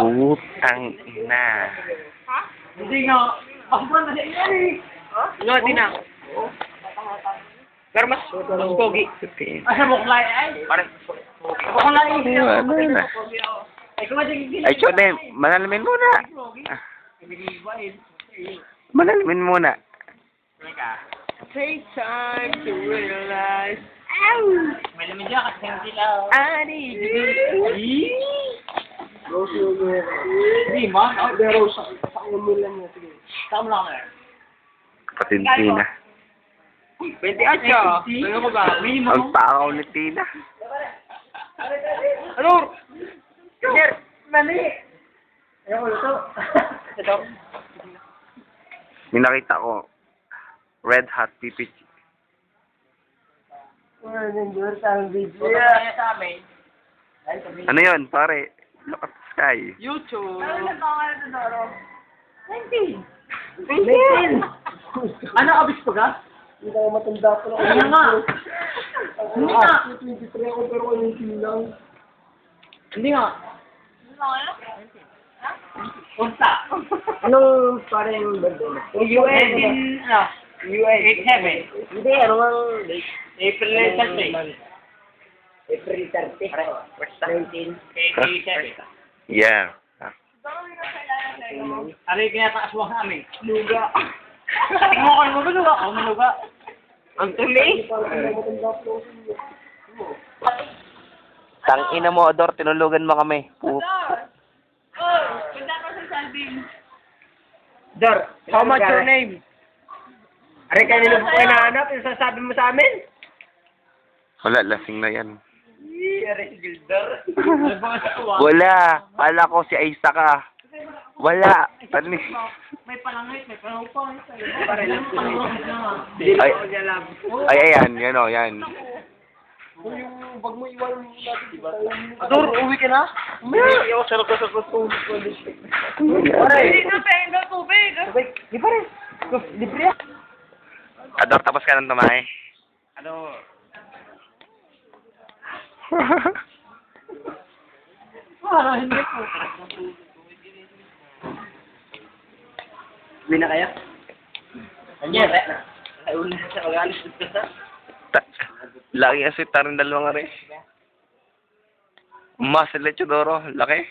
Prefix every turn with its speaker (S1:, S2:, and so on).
S1: Putang ina.
S2: Ha? Hindi nga. Ako ba na siya yan eh. Di na. Pero mas pogi. Ay, muklay ay. Parang pogi. Muklay.
S1: Ay, Chode, manalamin muna. Manalamin muna.
S2: Take time to realize. May lamin dyan kasi hindi lang. I need you. Hindi ma. Pero sa umulan niya. Sige. Saan lang eh.
S1: Kapatid Tina.
S2: 28. Ano ko ba?
S1: Ang takaw ni Tina.
S2: Ano? Sir, mali. Ayaw ko ito. Ito.
S1: May nakita ko. Red Hot PPG. Ano yun, pare? Look at the sky.
S2: YouTube.
S3: Ano nagkakaroon na Doro? 19.
S2: Ano, abis pa ka?
S4: Hindi tayo matanda pa lang.
S2: Ano nga? Hindi nga.
S4: 23 ako pero hindi lang.
S2: Hindi nga.
S3: Ano?
S2: Unta.
S4: Anong parang birthday mo?
S2: UN in, ano? UN 87.
S4: Hindi, ano nga date?
S2: April 30.
S4: April 30. 19.
S2: 87.
S1: Yeah.
S2: Ano yung kinataaswang namin? Luga. Tingnan ko yung luga. Ako maluga. Ang tuli.
S1: Tang ina mo, Ador, tinulugan mo kami.
S3: Dor! Oh, punta ko sa Salvin.
S4: Dor,
S2: How much your name?
S4: Aray, kanina po kayo nahanap? Yung sasabi mo sa amin?
S1: Wala, lasing na yan.
S4: Aray, si Gildor.
S1: Wala. Pala ko si Aisa ka. Wala. Tani.
S2: May palangit, may panupang.
S1: Ay, ay, ayan. Yan o, yan.
S4: Yung bag mo iwan mo natin, diba?
S2: Ador, uwi ka na?
S4: Hindi ako sarap ka sa kutong.
S3: Hindi na penga tubig.
S4: Di pa rin. Libre yan.
S1: Ador, tapos ka ng tumahe.
S2: Ano? Para hindi ko.
S4: Uwi na kaya?
S2: Anya, na. Ay, una sa kagalis dito sa.
S1: Lagi kasi tarin dalawang rin. Mas, Lechodoro, laki.